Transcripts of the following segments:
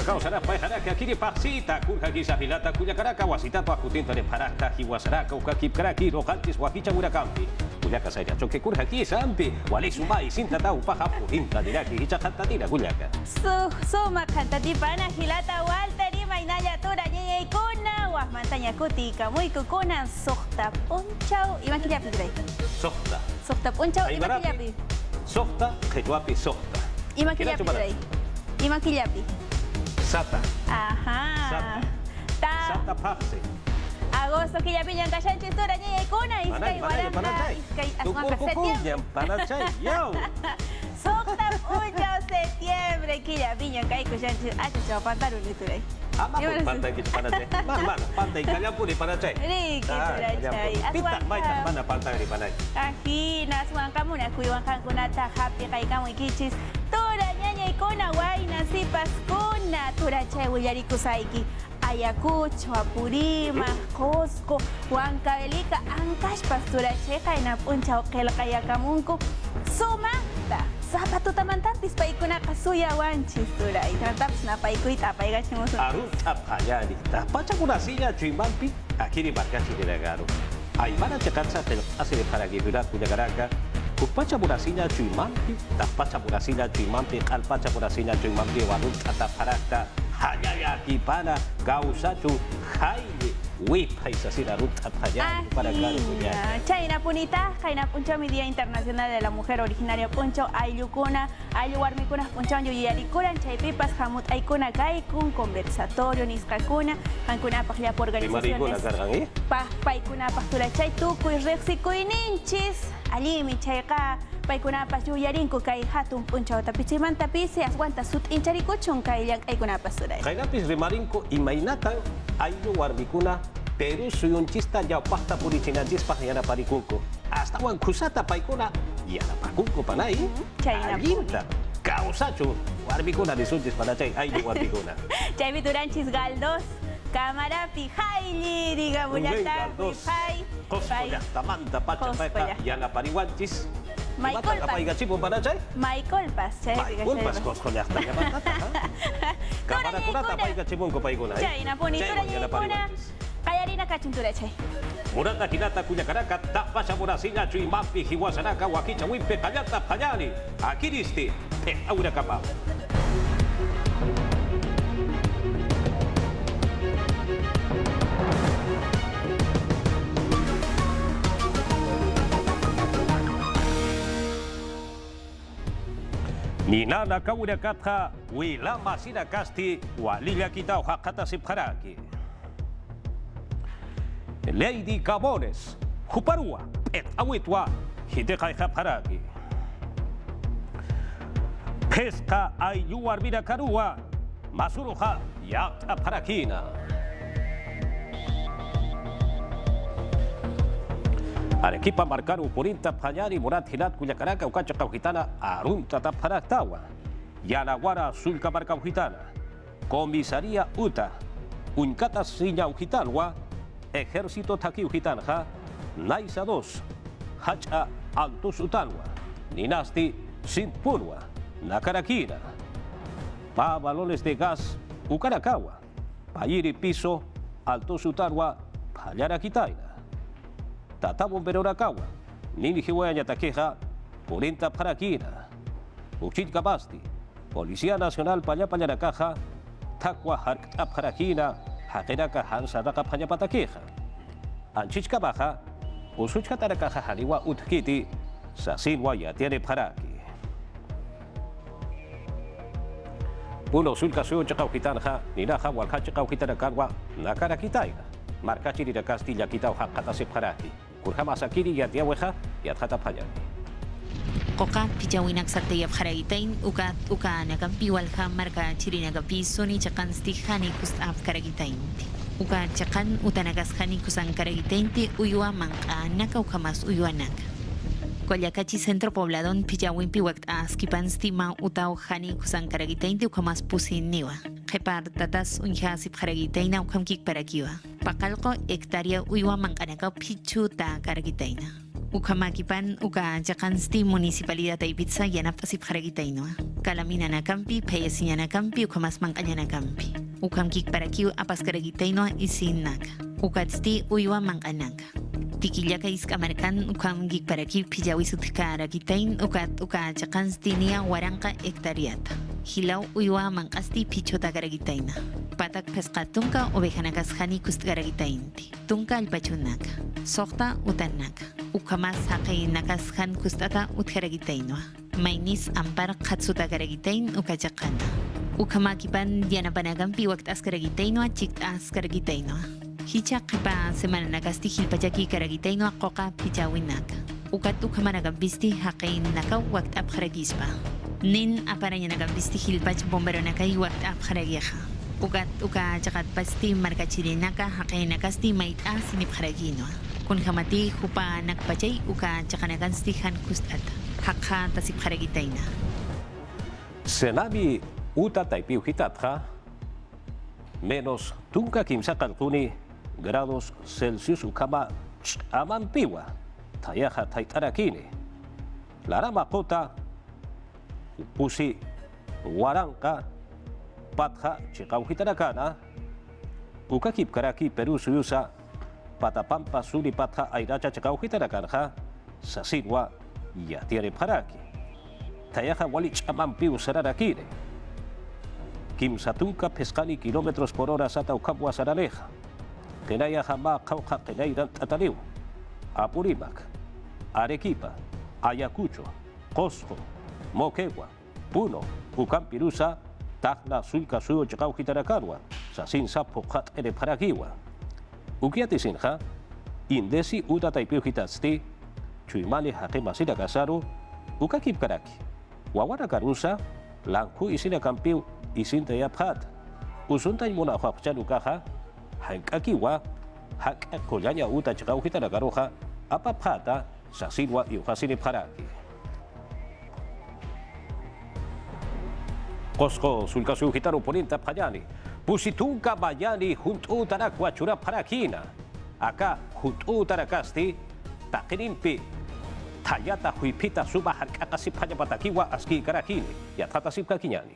Kau sana pai haraka kiri paksita kurha kisah hilata kuya karaka wasita to akutinta de paraka hiwasaraka ukakip karaki rokantis wakicha murakampi. Kuya kasaya choke kurha kisampi wali sumai sinta tau pahapu hinta diraki hicha kantatina kuya. Suma kantati pana hilata walteri mainaya tura nyei kuna wah mantanya kutika muy kukuna sokta punchau iman kijapi kirai. Sokta punchau iman kijapi. Sokta kejuapi sokta. Iman kijapi kirai. Iman kijapi. Sata. Ajá. Sata pakse. Agosto que ya pillan tallan chistura ni kuna iskai waranga iskai asmaka septiembre. Panachay, yo. Sokta 8 septiembre que ya pillan kai kushan acha pantaru liturai. Ama pun pantai kita panachay. Mana pantai kalian pun di panachay. Riki turachay. Pita mana pantai di panachay. Ahina aswan kamu na kuiwan kan kunata happy kai kamu ikichis. Tura nyanya ikuna waina sipas kuna turachay wiyariku saiki. Ayacucho, Apurima, Cosco, Huancavelica, Ancash, Pastura Checa, y Napuncha, Okelakayacamunco, Sumata, Zapatuta Mantapis, Paikuna, Kasuya, Wanchis, Tura, y Tratapis, Napaikuita, Paigachimos. Arut Apayari, Pachakurasilla, Chimampi, Akiri Barcachi de Garo. Aymara Chacanza, hace de Paraguirura, Cuyagaraca, Pachakurasilla, Chimampi, Pachakurasilla, Chimampi, Alpachakurasilla, Chimampi, Barut, Ataparacta. Hayayaki para Gausachu Haile Wipa y Sasira Ruta Payán para claro China Punita, Jaina Puncho, mi Día Internacional de la Mujer Originaria Puncho, Ayukuna, Ayuarmikuna Puncho, Yuyarikuran, Chaipipas, Hamut Aikuna Kaikun, Conversatorio, Niskakuna, Hankuna Pajia por organizaciones. Paikuna Pastura Chaituku y Rexico y Ninchis, Alimi Chaika. Paikunapas yuyarinko kay hatun punchaw tapichiman tapisi aswanta sut incharikuchun kay yang aikunapas suray. Kainapis rimarinko imaynatan ayu warbikuna Peru suyunchista yaupasta purichinanchis pahayana parikunko. Hasta wan kusata paikuna yana pakunko panay. Alinta kausachu warbikuna disunchis panachay ayu warbikuna. Chay bituranchis galdos. Cámara pijaili, diga bullata, pijay. Cospoya, tamanta, pacha, paca, yana pariwanchis. Michael Pas. Michael Pas, Michael Pas, coscoya, hasta ya batata. Cámara curata, paiga chibunco, paiguna. Chay, na ponitura, nyayikuna. Kayarina kachintura, chay. Murata, kinata, kuya karaka, tapasha, murasina, chuimampi, hiwasaraka, wakicha, wimpe, kayata, payani. Akiristi, pe, aura kapa. Ninana kauda katha wila masina kasti walila kita hakata sipharaki. Lady Cabores, Huparua, et awitwa hidekai haparaki. Pesca ayu arbida karua, masuruha yak aparakina. Arequipa marcaron 40 Payari, Murat Hilat, Cuyacaraca, Ucacha Caujitana, Arunta Taparactawa, Yanaguara, Sulca Marcaujitana, Comisaría Uta, Uncata Siña Ujitalwa, Ejército Taquiujitanja, Naisa 2, Hacha Altos Utalwa, Ninasti Sinpurwa, Nakaraquina, Pa Balones de Gas, Ucaracawa, Payiri Piso, Altos Utalwa, Payaraquitaina. Tatabon Perorakawa, Nini Hiwaya Taqueja, 40 Paraquina, Uchit Kabasti, Policía Nacional Payapayaracaja, Takwa Harkta Paraquina, Hakeraka Hansaraka Payapataqueja, Anchichka Baja, Usuchka Tarakaja Hariwa Utkiti, Sasinwa Yatiere Paraki. Uno Sulka Sucha Caujitanja, Ninaja, Walhacha Caujitaracarwa, Nakarakitaina, Marcachiri de Castilla Quitao Hakata Separaki. Kurhama sakiri ya tiaweja ya tata payani. Koka pijawinak sakte yap haragitain uka nakampi walha marka chiri nagapi soni chakan stihani kustaf karagitain. Uka chakan utanagas hani kusan karagitain uyua mangka naka ukamas uyua naka. Koyakachi centro pobladon pijawin piwakt askipan stima utau hani kusan karagitain ukamas pusin niwa. Hepar tatas unhasip haragitaina ukamkik parakiwa. Pakalko hektaria uywa mankanaka pichu ta karagitaina. Ukamakipan uka jakansti municipalidad Taipitsa yanap tasip haragitaino. Kalamina na kampi, payasinya na kampi, ukamas mangkanya na kampi. Ukamkik parakiw apas karagitaino isinnaga. Ukatsti uywa mangkananga. Tikillaka iskamarkan ukamkik parakiw pijawisut karagitain uka jakansti niya waranka hektariata. Hilaw uywa mangkasti pichota karagitaina. Patak pescatunka ovejanakas hani kustgaragitainti. Tunka alpachunaka. Sokta utanaka. Ukamas haqay nakas han kustata utkaragitainwa. Mainis ampar katsuta karagitain ukajakana. Ukamakipan dianapanagampi waktas karagitainwa chiktas karagitainwa. Hicha kipa semana nakasti hilpachaki karagitainwa qoqa pichawinaka. Ukat ukamanagabisti haqay naka wakt apkharagispa. Nin aparanyanagabisti hilpach bomberonakay wakt apkharagiaja. Uka jakat pasti markachirinaka haqay nakasti maita sinipkharaginwa. Kun hamati hupa nakpachay uka jakanagansti han kustata. Hakha tasip haragitaina. Senami uta taipiu hitatha menos tunka kimsa kalkuni grados Celsius ukama amampiwa tayaha taitarakini. Larama kota pusi waranka patha chikau hitarakana ukakip karaki Peru suyusa patapampa suri patha airacha chikau hitarakanha sasirwa ya tiene paraki. Tayaha walich amampiu sararakine. Kim satunka pescani kilómetros por hora sata ukapwa saraneja. Kenaya hama kauka kenairan tataliu. Apurimac, Arequipa, Ayacucho, Cosco, Moquegua, Puno, Ucampirusa, Tacna, Sulca, Suyo, Chacau, Hitaracarua, Sasin Sapo, Hat, Ere Paraguiwa. Ukiatisinja, Indesi, Uta Taipiu Hitasti, Chuimani Hakema Sira Casaru, Ukakip Karaki, Wawara Carusa, Lanku Isina Campiu, Isinta Yaphat, Usunta Imuna Huapchanukaja, Hankakiwa, Hak Kolanya Uta Chakau Hitaragaroja, Apapata, Sasinwa y Uhasini Paraki. Cosco, Sulcasu Hitaru Porinta Payani, Pusitunka Bayani, Juntu Tarakwa Chura Parakina, Acá Juntu Tarakasti, Takirimpi. Tayata huipita suba hakakasi panyapatakiwa aski karakini yatata sipka kinyani.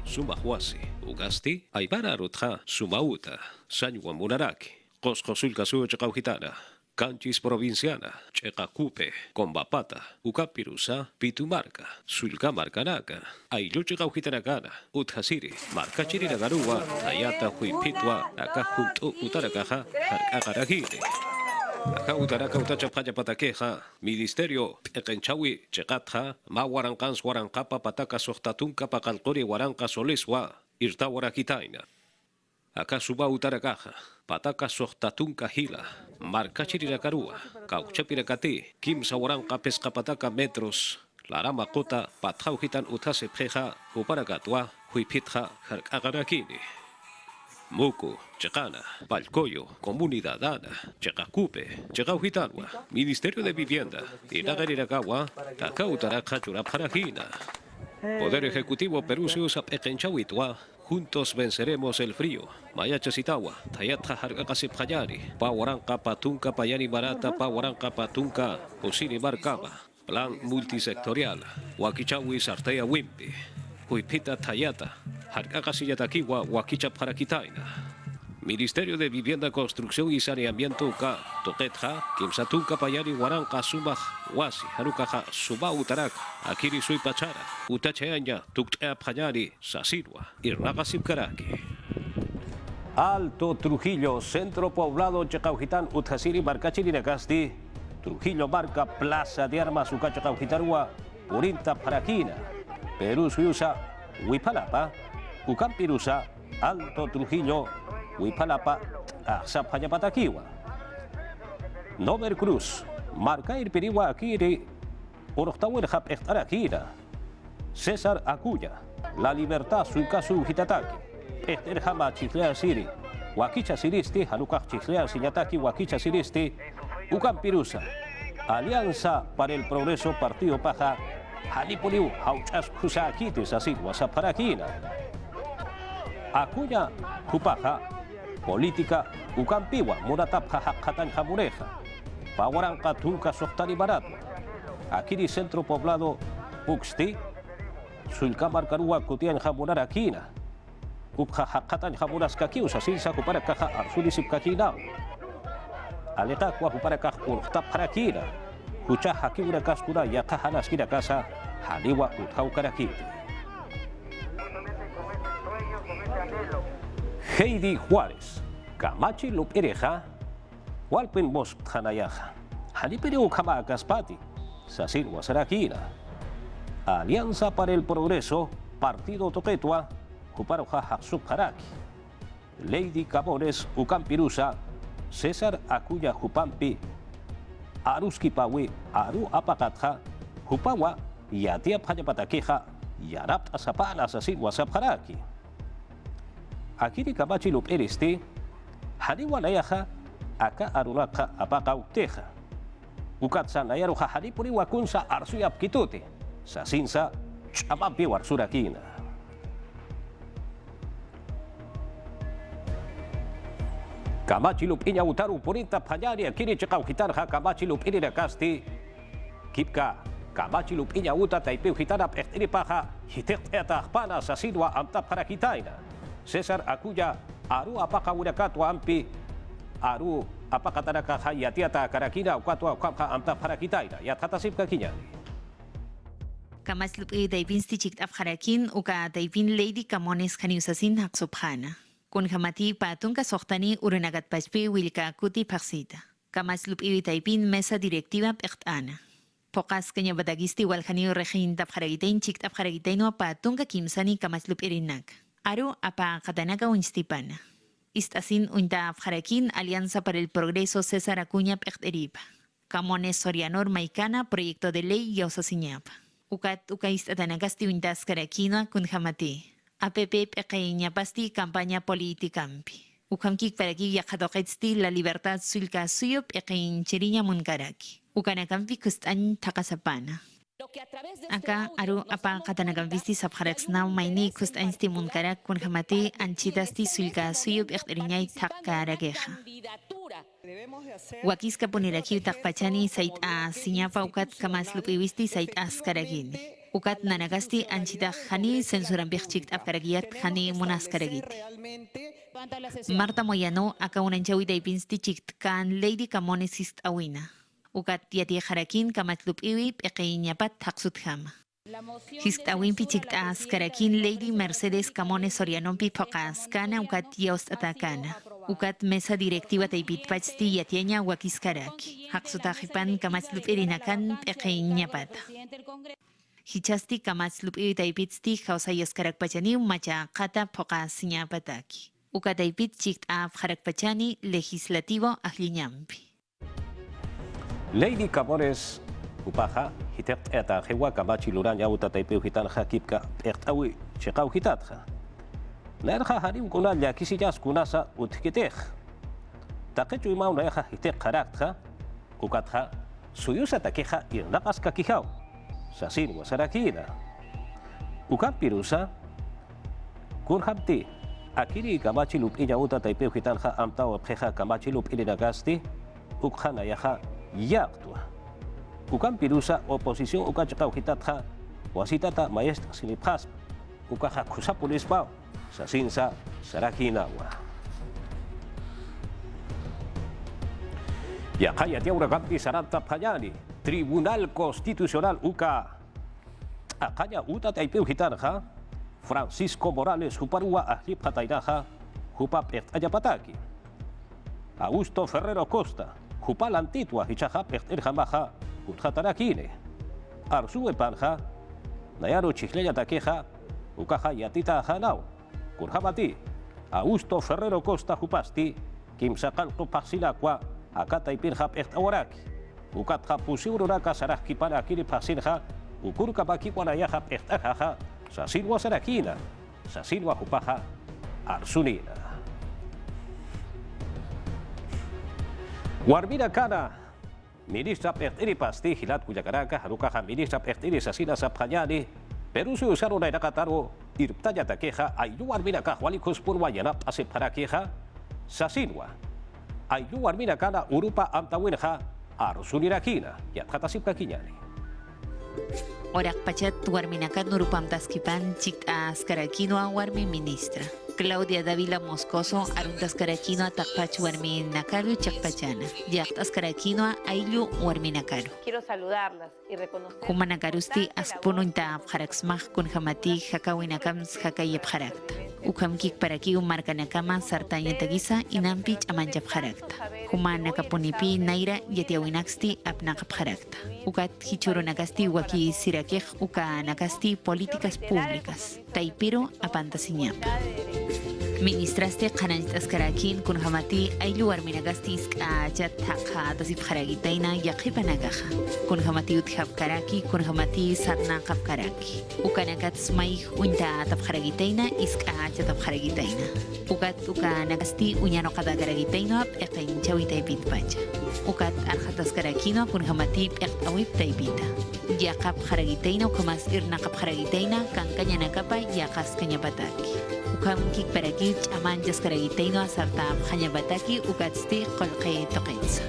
Suma huasi ugasti aibara rutha sumauta sanywa munaraki Cosco sulka suyo chakauhitana Canchis provinciana Chekakupe Combapata Ucapirusa Pitumarca Sulka Marcanaca Ailo chakauhitanagana Uthasiri Marca Chirinagaruwa Tayata huipitwa Aka junto utarakaja harkakaragiri. Acá utaraka utachapaya pataqueja, Ministerio Pekenchawi, Chekatja, Mawarankas, Warankapa, Pataka, Sohtatunka, Pakalkori, Waranka, Soleswa, Irta Warakitaina. Acá suba utarakaja, Pataka, Sohtatunka, Hila, Marcachirirakaruwa, Kauchapirakati, Kimsa Waranka, Pescapataka, Metros, Larama Kota, Patauhitan Utase Preja, Uparakatua, Huipitja, Harkagarakini. Muku, Checana, Palcoyo, Comunidad Ana, Checacupe, Checauhitanwa, Ministerio de Vivienda, Inagariracawa, Cacautaraka Churaparajina. Poder Ejecutivo Perú se usa Pekenchahuitwa, juntos venceremos el frío. Mayachasitawa, Tayata Hargakasipayari, Pawaranka Patunka Payani Barata, Pawaranka Patunka, Usini Barcaba, Plan Multisectorial, Wakichawi Sartea Wimpi, Huipita Tayata. Harkakasiyatakiwa Wakicha Parakitaina. Ministerio de Vivienda, Construcción y Saneamiento Uka, Toquetja, Kimsatunka Payani Waranka Sumaj, Wasi, Harukaja, Suba Utarak, Akiri Sui Pachara, Utacheaña, Tuktea Payani, Sasirwa, Irnagasimkaraki. Alto Trujillo, Centro Poblado Chacauhitán, Uthasiri, Marcachirinacasti, Trujillo Marca, Plaza de Armas Ucachacauhitarua, Purinta Parakina, Perú Suyusa, Huipalapa, Ucampirusa, Alto Trujillo, Huipalapa, Axapayapataquiwa. Nover Cruz, Marca Irpiriwa Akiri, Oroctahuerjap Estarakira. César Acuya, La Libertad Sulcasu Hitataki, Esterjama Chiclea Siri, Huaquicha Siristi, Hanukaj Chiclea Siñataki, Huaquicha Siristi, Ucampirusa, Alianza para el Progreso Partido Paja, Hanipoliu, Hauchas Kusakitis, así, Wasaparakina. Acuya, Kupaja, Política, Ucampiwa, Muratap, Hatan Jamureja. Pawarang Katunka Sohtani Barat. Aquí di centro poblado Uxti, Sulkamar Karua Kutian Jamunar Akina. Ukha Hakatan Jamunas Kakiu, Sasilsa Kupara Kaha Arsulisip Kakina. Aleta Kwa Kupara Kah Urtap Harakina. Kucha Hakimura Kaskura Yakahanas Kira Casa, Haliwa Uthau Karakiti. Heidi Juárez, Camachi Lupereja, Walpen Bos Hanayaja, Haliperiu Kama Gaspati, Sasir Wasarakina, Alianza para el Progreso, Partido Toquetua, Juparoja Subharaki, Lady Camores, Ucampirusa, César Acuya Jupampi, Aruski Pawi, Aru Apakatja, Jupawa, Yatia Payapatakeja, Yarap Asapana Sasir Wasabharaki. Aquí di Camachi Luperesti, Haliwa Nayaja, Aka Arunaka Apakau Teja. Ukatsa Nayaruja Halipuri Wakunsa Arsuyap Kitute, Sasinsa Chamapi Warsurakina. Camachi Lupinya Utaru Purinta Panyari, Akiri Chakau Hitarja, Camachi Lupini Kasti, Kipka, Camachi Lupinya Uta, Taipeu Hitara, Pechtiri Paja, Hitekta Pana, Sasidwa, Amta Parakitaina. César Acuya, Aru Apaka Urakatu Ampi, Aru Apakataraka Hayatiata Karakina, Ukatua Kwamka Amta Parakitaina, Yatatasip Kakinyani. Kamas lupi Daipin Stichik Afharakin, Uka Daipin Lady Camones Kaniusasin Haksubhana. Kun Hamati Patunka Sohtani Urunagat Pachpi Wilka Kuti Parsita. Kamas lupi Daipin Mesa Directiva Pechtana. Pokas Kanya Badagisti Walhani Regin Tapharagitain Chik Tapharagitaino Patunka Kimsani Kamas lupi Rinak. Aru apa Katanaga Unstipana. Istasin unta Afharakin Alianza para el Progreso César Acuña Pechteripa. Camones Sorianor Maicana Proyecto de Ley Yausasiñapa. Ukat Ukaist Atanagasti Untas Karakina Kunhamati. APP Pequeña Pasti Campaña Politicampi. Ukamkik Paraki Yakadoketsti La Libertad Sulka Suyo Pequeñ Chiriña Munkaraki. Ukanakampi Kustan Takasapana. Acá aru apa katanagambisti sabharaksnaw mayni kust ainsti munkarak kun hamati anchidasti sulka suyub iqtiriñay takkarageja. Wakiska puniraki takpachani sait a siñapa ukat kamas lupiwisti sait askaragini. Ukat nanagasti anchidak hani censurambikchik apkaragiyat hani munaskaragit. Marta Moyano aka unanchawi daipinsti chikkan Lady Camones ist awina. Ukat yati harakin kamatlup iwi pequeñapat haksutjama. Histawin pichiktas karakin Lady Mercedes Camones Sorianompi pocas kana ukat yaust atakana. Ukat mesa directiva taipit pachti yatiaña wakiskaraki. Haksutajipan kamatlup irinakan pequeñapat. Hichasti kamatlup iwi taipitsti hausayas karakpachani macha kata pocas ñapataki. Ukat taipit chikta harakpachani legislativo ahliñampi. Lady Camores Upaja, Hitet eta Hewa Kamachi Luranya Uta Taipeu Hitan Hakipka Ektawi, Chekau Hitatja. Lerja Harim Kuna Yakisijas Kunasa Utkitech. Takechu Mauna Eja Hitek Karakta, Ukatja, Suyusa Takeja Irnakas Kakihau, Sasin Wasarakina. Ukampirusa, Kunhamti, Akiri Kamachi Lupinya Uta Taipeu Hitanja Amtao Peja Kamachi Lupinagasti, Ukhana Yaha. Yaktua. Ukan pirusa oposición ukan cakau hitatha wasitata maestra sinipas ukaha kusapulis pau sasinsa sarakinawa. Yakaya tiaura ganti saranta payani Tribunal Constitucional uka akanya uta taipeu hitanha Francisco Morales huparua ahli patainaha hupap ayapataki. Augusto Ferrero Costa Jupal Antitua, Hichahap, Erjamaja, Utjatarakine. Arsue Panja, Nayaro Chicleya Taqueja, Ucaja Yatita Janao, Kurjabati, Augusto Ferrero Costa Jupasti, Kim Sacanto Paxilacua, Acata y Pirjap Ertawaraki, Ucatja Pusiuraka Saraki para Kiri Paxilja, Ukurka Baki Guanayajap Ertajaja, Sasilwa Sarakina, Sasilwa Jupaja, Arsunina. Warmina Kana, ministra Pertiri Pasti, Hilat Kuyakaraca, Harukaja, ministra Pertiri Sasina Sapjani, Perú se usaron a Nakataro, Irptaya Taqueja, Ayu Warmina Kahualicos Purwayanap, Aseparaqueja, Sasinwa, Ayu Warmina Kana, Urupa Amtawinja, arsulirakina ya katasip kakinyani. Orak pachat warminakat nurupam taskipan chik askarakinua warmi ministra. Claudia Davila Moscoso aruntas karakino takpach warmi nakaru chakpachana. Yakt askarakinua ayllu warmi nakaru. Quiero saludarlas y reconocer. Kumanakarusti aspununta abharaksmah kun hamati hakawinakams hakayabharakta. Ukamkik paraki umarkanakama sartanya tagisa inampich amanjabharakta. Kumanakapunipi naira yatiawinaksti apnakabharakta. Ukat hichurunakasti waki sirakej uka nakasti políticas públicas. Taipiro apantasiñap. Ministraste kananit askarakin kun hamati ayllu warminagastis ajat haqha tasip kharagitaina yaqipanagaja. Kun hamati uthab karaki kun hamati sarna qab karaki. Ukanakat smaih unta tab kharagitaina iska ajat tab kharagitaina. Ukat ukanagasti unyano qada karagitaina eqin chawita pitpacha. Ukat arhatas karakino kun hamati eqawip taipita. Yaqab kharagitaina ukamas irna qab kharagitaina kankanya nakapa yaqas kanyapataki. Ukam kik paraki aman jas karagitaino asarta khanya bataki ukatsti qolqe toqits.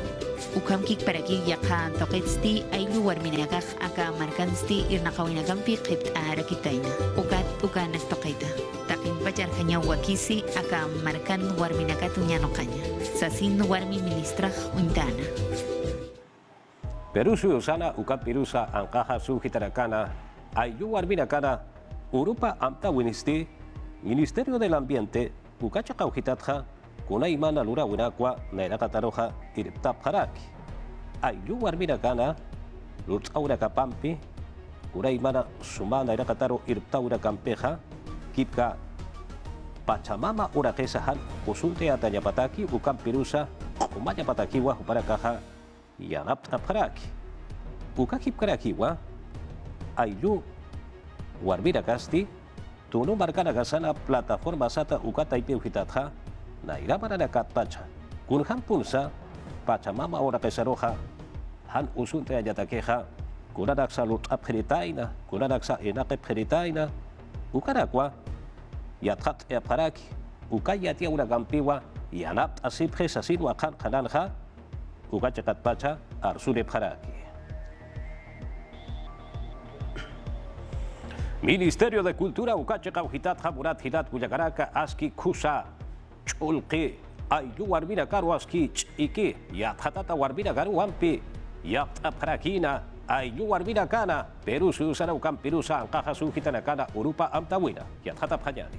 Ukam kik paraki yaqa toqitsti ayllu warminakaq aka markansti irnaqawinakampi qipt arakitaina. Ukat ukanak toqita. Taqin pachar khanya wakisi aka markan warminakat unyanoqaña. Sasin warmi ministraq untana. Perusu usana ukat pirusa angkaha sujitarakana ayllu warminakana Urupa amta winisti Ministerio del Ambiente, Ukacha Kauhitatja, Kunaimana Lura Winakwa, Nairakataroja, Iriptap Haraki. Ayu Warmirakana, Lutzaura Kapampi, Uraimana Sumana Irakataro Iriptaura Campeja, Kipka Pachamama Urakesahan, Usunte Atayapataki, Ukam Pirusa, Umaya Patakiwa, Uparakaja, Yanaptap Haraki. Ukakip Karakiwa, Ayu Warmirakasti, Tunu markana gasana plataforma sata ukata ipi uhitatha na irabara na katpacha. Kunhan punsa pachamama ora pesaroja han usunte ayatakeja kunadak sa lut apheritaina kunadak sa enak apheritaina ukarakwa yathat eparaki ukayatia una gampiwa yanap asip hesasin wakan kananha ukacha katpacha arsule paraki. Ministerio de Cultura Ukacha Kauhitat Hamurat Hidat Kuyakaraka Aski Kusa Chulki Ayu Warbina Karu Aski Iki Yathatata Warbina Karu Wampi Yataprakina Ayu Warbina Kana Peru Susana Ukam Perusa Ankaha Suhitanakana Urupa Amtawina Yathatapanyani.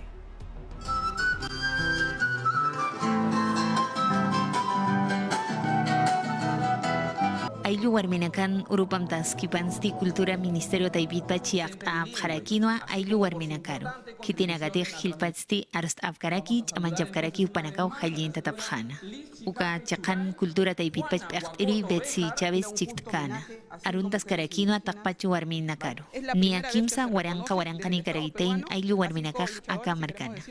Ayllu warminakan urupam taskipansti kultura ministerio taipitpach yaqt ab kharakinwa ayllu warminakaru. Kitinagatik hilpatsti arst ab karaki chamanjab karaki upanakaw khallin tatapkhana. Uka chaqan kultura taipitpach peqtiri Betsy Chávez chiktkana. Aruntas karakinwa taqpachu warminakaru. Ni akimsa waranqani karagitain ayllu warminakaq aka markana.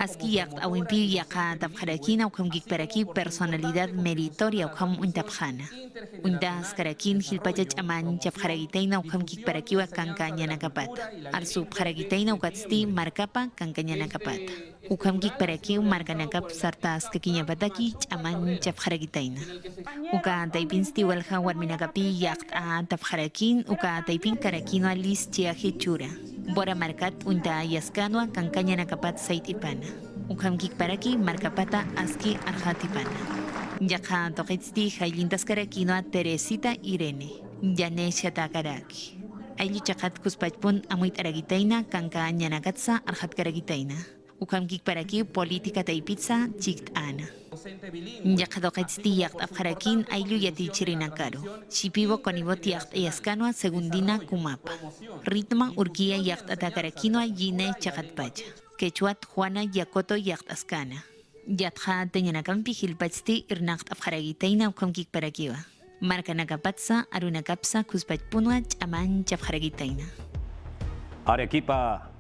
Aski yaqt awimpi yaqa tabkharakina ukam gikparaki personalidad meritoria ukam untapkhana. Untas karakin hilpachach aman chapkharagitaina ukam gikparakiwa kankanya nakapata. Arsub kharagitaina ukatsti markapa kankanya nakapata. Ukam gikparaki markanakap sartas kakinyapataki aman chapkharagitaina. Uka taipinsti walha warminakapi yaqt a tabkharakin uka taipin karakinwa lis chiaje chura. Bora markat unta yaskanwa kankanya nakapat sait ipana. Ukam kikparaki markapata aski arhatipana. Yaka tokitsti jailintas karakinwa Teresita Irene. Yane shatakaraki. Ayllu chakat kuspachpun amuit aragitaina kankanya nakatsa arhat karagitaina. Ukam kikparaki politika taipitsa chikt ana. Yakadoketsti yakt afharakin ayllu yatichirinakaru. Shipibo konibot yakt eyaskanwa segundina kumapa. Ritma urkia yakt atakarakinwa yine chakatpacha. Quechuat Juana Yakoto yakt askana. Yatha teñanakampi hilpachti irnakt afharagitaina ukam kikparakiwa. Marka nakapatsa arunakapsa kuspachpunwa chaman chafharagitaina. Arequipa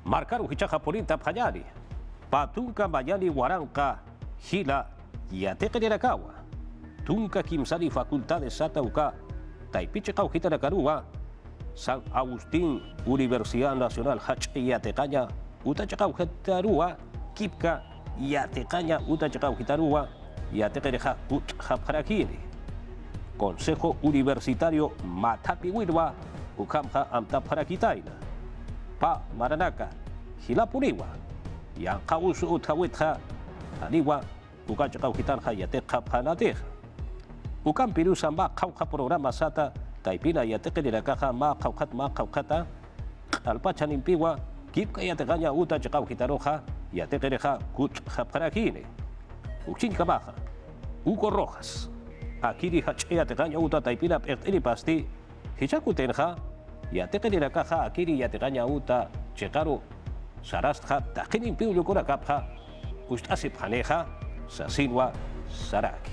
marcaru hichaja polita pajari. Patunka mayani waranka Hila Yatekerakawa. Tunka Kimsari Facultades Satauka. Taipiche Kauhitarakaruwa. San Agustín Universidad Nacional Hach Yatecaña. Utachakauhitarua. Kipka Yatecaña Utachakauhitarua. Yatekereja Uthaparakiri. Consejo Universitario Matapiwirwa, Ukamha Amta Parakitaina, Pa Maranaka, Hilapuriwa, Yankausu Utawitha, Aliwa, Ukachakaukitanha Yateja Panateja. Ukam Piru Samba Kauka Programa Sata, Taipina Yateke de la Caja Ma Kaukata, Alpachanimpiwa, Kipka Yateganya Uta Chakaukitaroja, Yatekereja Kut Japarakine, Uchinka Baja, Hugo Rojas, Akiri Hachea Tegaña Uta Taipina Perteni Pasti, Hichakutenja, Yateke de la Caja, Akiri Yategaña Uta, Chekaro, Sarastja, Takenin Piu Yukura Kapja, Ustasip Haneja, Sasinwa, Saraki.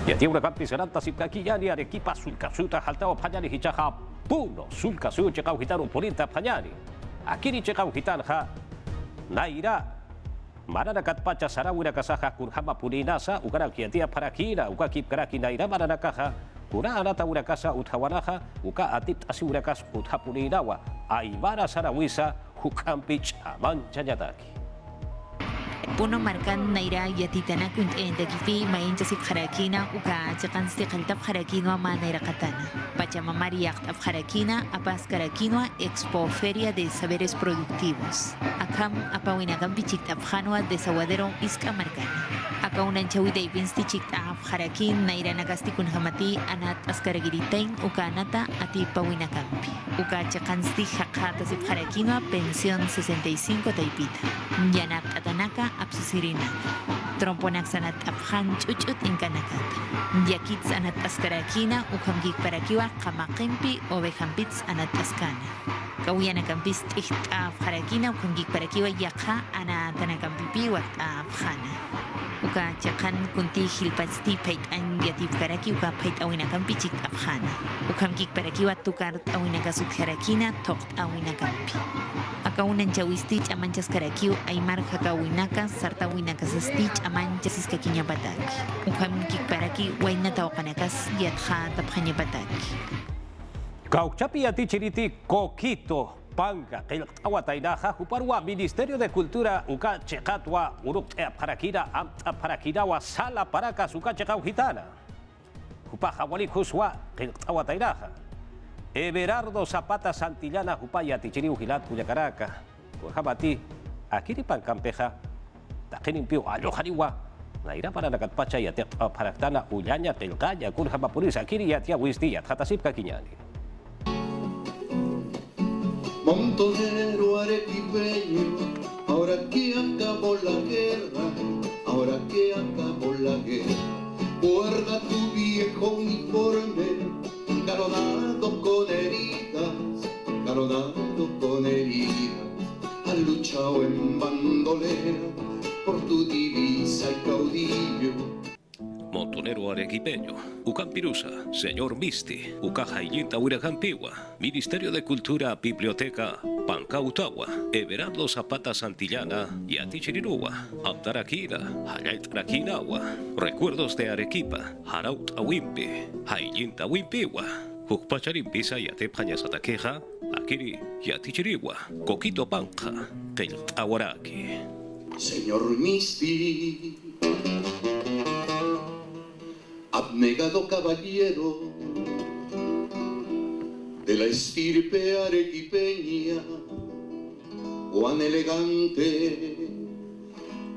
Yatiura Campi Seranta Sipkakiyani, Arequipa, Sulcasuta, Haltao Panyani, Hichaja, Puno, Sulcasu, Chekau Gitano, Purinta Panyani, Akiri Chekau Gitanja, Naira, Maranakat Pacha, Sarawira Kasaja, Kurhama Purinasa, Ukarakiatia Parakina, Ukakip Karaki, Naira, Maranakaja, Kura Anata Urakasa, Utawanaja, Uka Atit Asurakas, Utapurinawa, Aibara Sarawisa, Hukampich, Amanchayataki. Puno markan naira yatitana kunt endakifi main jasip harakina uka jakan stiqaltab harakinwa ma naira katana. Pachamamari yaqtab harakina apas karakinwa Expo Feria de Saberes Productivos. Akam apawinagan bichiktab hanwa desaguadero iska markana. Akaunan chawida ibinsti chiktab harakin naira nagasti kun hamati anat askaragiritain uka anata ati pawinakampi. Uka jakan sti hakata sip harakinwa pensión 65 taipita. Yanak atanaka Apsusirina, Tromponak sanat abhan chuchut inkanakata. Yakit sanat askarakina ukamgik parakiwa kamakimpi ovejampits anat askana. Kawiana kampis tihtaf harakina ukamgik parakiwa yakha ana tanakampipi wat abhana. Uka chakan kunti hilpatsti pait an yatif karaki uka pait awina kampi chik abhana. Ukamgik parakiwa tukart awina kasut harakina tokt awina kampi. Akaunan chawistich amanchas karakiu aymar hakawinaka sarta winakas stich amanchas iskakinya bataki. Ukam kikparaki wayna tawqanakas yatha tapkhanya bataki. Kauchapi atichiriti Coquito Panga Qilqawatainaja Huparwa Ministerio de Cultura Uka Chekatwa Uruktea Parakira Amta Parakirawa Sala Paracas Uka Chekau Gitana Hupaja Walikuswa Qilqawatainaja Everardo Zapata Santillana Jupaya Tichiri Ujilat Cuyacaraca Kurjabati Akiri Pancampeja Taquinimpio Alojariwa Naira para la Catpacha y Paraktana Ullaña Telgaya Kurjabapuris Akiri Yatia Wisti Yatasipka Quiñani Montonero arequipeño, ahora que acabó la guerra, ahora que acabó la guerra, guarda tu viejo uniforme, garonado con heridas, has luchado en bandolera por tu divisa y caudillo. Montonero arequipeño, Ucampirusa, señor Misti, Ucajayinta Huiragampiwa, Ministerio de Cultura, Biblioteca, Pancautagua, Everardo Zapata Santillana, Yatichirirua, Amtarakina, Hayaitraquinawa, Recuerdos de Arequipa, Haraut Awimpi, Hayinta Wimpiwa, Ukpacharimpisa Yatepanyasataqueja, Akiri Yatichiriwa, Coquito Panja, Teltawaraki. Señor Misti, abnegado caballero de la estirpe arequipeña, cuán elegante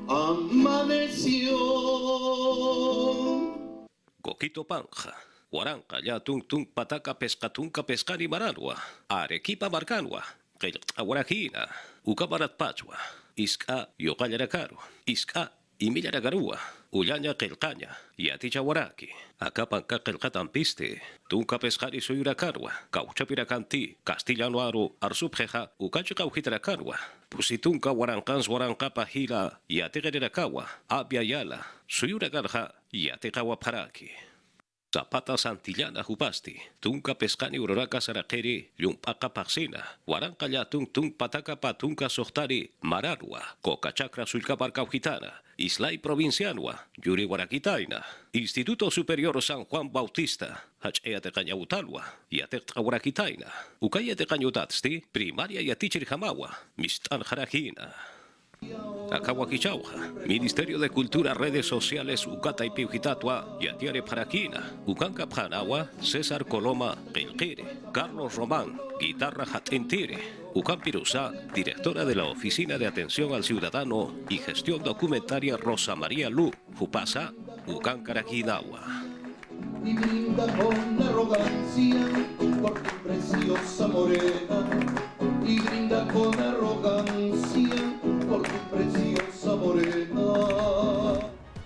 amaneció. Coquito Panja, Huaranca, ya tung pataca pescatunca pescari maranua, Arequipa marcanua, Qilqawrajina, Ucabarat Pachua, Isca Yocallarakaro, Isca Imillaragarua, Ullaña Qilqaña, Yatichawaraki, Acapanca Qilqatampiste, Tunca Pescari Suyuracarua, Cauchapiracanti, Castillanoaro, Arsubjeja, Ucachicaujitaracarua, Pusitunca Huarancans Huarancapa Hila, Yategereracawa, Abia Yala, Suyuragarja, Yatecawaparaki. Zapata Santillana Jupasti, Tunca Pescani Ururaca Sarakeri, Yumpaca Paxina, Huaranca Yatung Pataca Patunca Sohtari, Mararua, Coca Chacra Sulcaparcaujitana, Islay Provincianua, Yuri Guaraquitaina, Instituto Superior San Juan Bautista, Hachea de Cañautalua, Yatek Guaraquitaina, Ucaya de Cañutatsti, Primaria Yatichir Jamawa, Mistan Jarajina. Akawakichauja, Ministerio de Cultura, Redes Sociales, Ucata y Piujitatwa, Yatiare Paraquina, Ucanca Panawa, César Coloma, Pelquire, Carlos Román, Guitarra Jatentire, Ucampirusa, directora de la Oficina de Atención al Ciudadano y Gestión Documentaria Rosa María Lu, Jupasa, Ucancaraquinawa. Y brinda con arrogancia por tu preciosa morena. Y brinda con arrogancia por tu preciosa morena.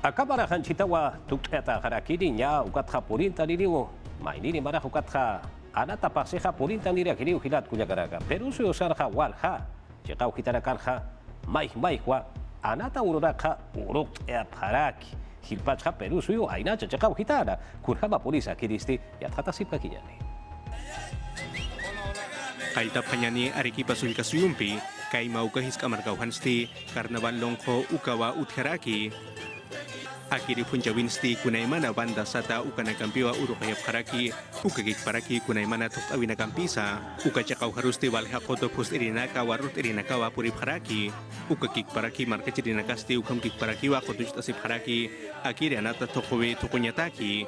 Akabara Hanchitawa, Tukteta Harakiri, Ya, Ukatja Purinta Niriu, Mainiri Mara Ukatja, Anata Paseja Purinta Nirakiri, Hilat Kuyakaraga, Peruso Sarja Walha, Chekau Hitarakarja, Maihwa, Anata Ururaka, Uruk Eaparaki. Hilpacha Perusuyo, Ainacha, Chakau Hitara, Kurhama Polisa, Kiristi, Yatata Sipakiyani. Kaita Panyani, Arequipa Sulkasuyumpi, Kaima Ukahis Kamarkauhansti, Carnaval Longho, Ukawa Utheraki, Akiri Punjawinsti, Kunaimana Banda Sata, Ukanakampiwa Urukayap Haraki, Ukagik Paraki, Kunaimana Tuktawina Kampisa, Ukachakau Harusti, Walhakoto Post Irinaka, Warut Irinakawa Purip Haraki, Ukakik Paraki, Markachirinakasti, Ukamkik Parakiwa, Kotustasip Haraki, Akiri Anata Tokowe, Tokunyataki,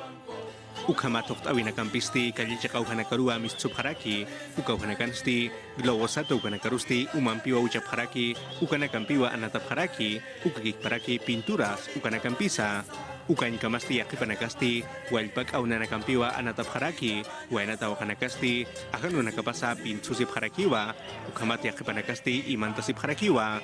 Ukama Tuktawina Kampisti, Kalichakau Hanakarua, Mistsup Haraki, Ukauhanakansti, Glowosato Ukanakarusti, Umampiwa Uchap Haraki, Ukanakampiwa Anatap Haraki, Ukakik Paraki, Pinturas, Ukanakampisa, Ukankamasti Yakipanakasti, Walpak Aunanakampiwa Anatap Haraki, Wainata Wakanakasti, Ahanunakapasa Pintsusip Harakiwa, Ukamat Yakipanakasti, Imantasip Harakiwa,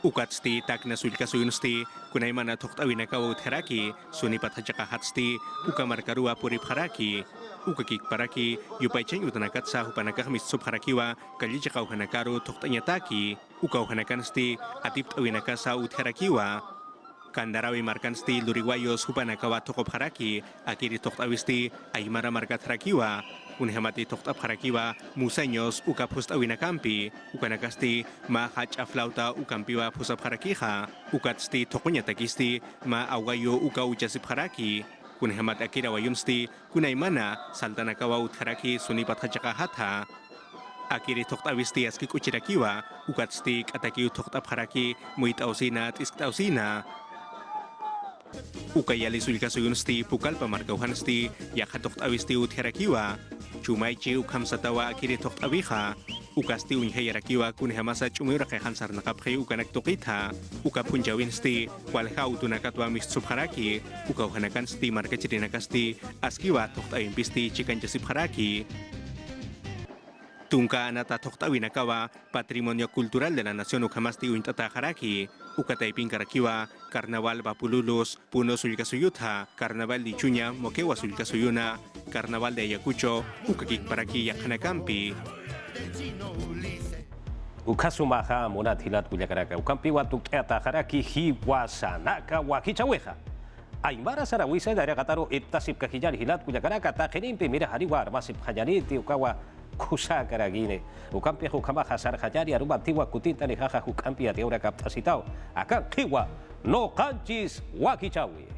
Ukatsti takna sulkasuyunsti kunaimana toktawinakawa utheraki sunipat hachakahatsti ukamarkarua purip haraki ukakik paraki yupaichen utanakatsa hupanakahmis subharakiwa kalichakau hanakaru toktanyataki ukauhanakansti atiptawinakasa utherakiwa Kandarawi markansti luriwayos hupanakawa tokop haraki akiri toktawisti aymara markat harakiwa Unhamati toktap harakiwa museños ukapust awinakampi ukanakasti ma hach aflauta ukampiwa pusap harakiha ukatsti tokunyatakisti ma awayo ukauchasip haraki kunhamat akira wayunsti kunaimana saltanakawa utharaki sunipat hachakahatha akiri toktawisti askik uchirakiwa ukatsti ataki toktap haraki muitausina tisktausina Ukayali sulkasuyunsti pukal pamarkauhansti yakatokt-awisti utherakiwa Chumaichi ukhamsatawa akiri tokt-awiha Ukasti unhayarakiwa kunhamasa chumurakahan sarnakapkhi ukanaktukitha Ukapunjawinsti walha utunakatwa mistubharaki Ukauhanakansti markachirinakasti askiwa tokt-awimpisti chikanchasibharaki Tungka anata toktawinakawa Patrimonio Cultural de la Nación Ukamasti Uintataharaki Ukataipin Karakiwa Carnaval Bapululus Puno Sulkasuyutha Carnaval di Chuña Mokewa Sulkasuyuna Carnaval de Ayacucho Ukakik Paraki Yakanakampi Ukasumaha Monat Hilat Kuyakaraka Ukampiwa Tuketaharaki Hiwasanaka Wakichaweja Aymara Sarawisa dari Kataro Itasip Kahijari Hilat Kuyakaraka Takirimpi Mira Hariwa Armasip Hajaniti Ukawa Kusa Karagine, Ucampia Jukamaja Sarjayari, Aruba Antigua Kutinta Nijaja Jucampia de Ora Captacitao, acá Kiwa, no canchis Wakichawi.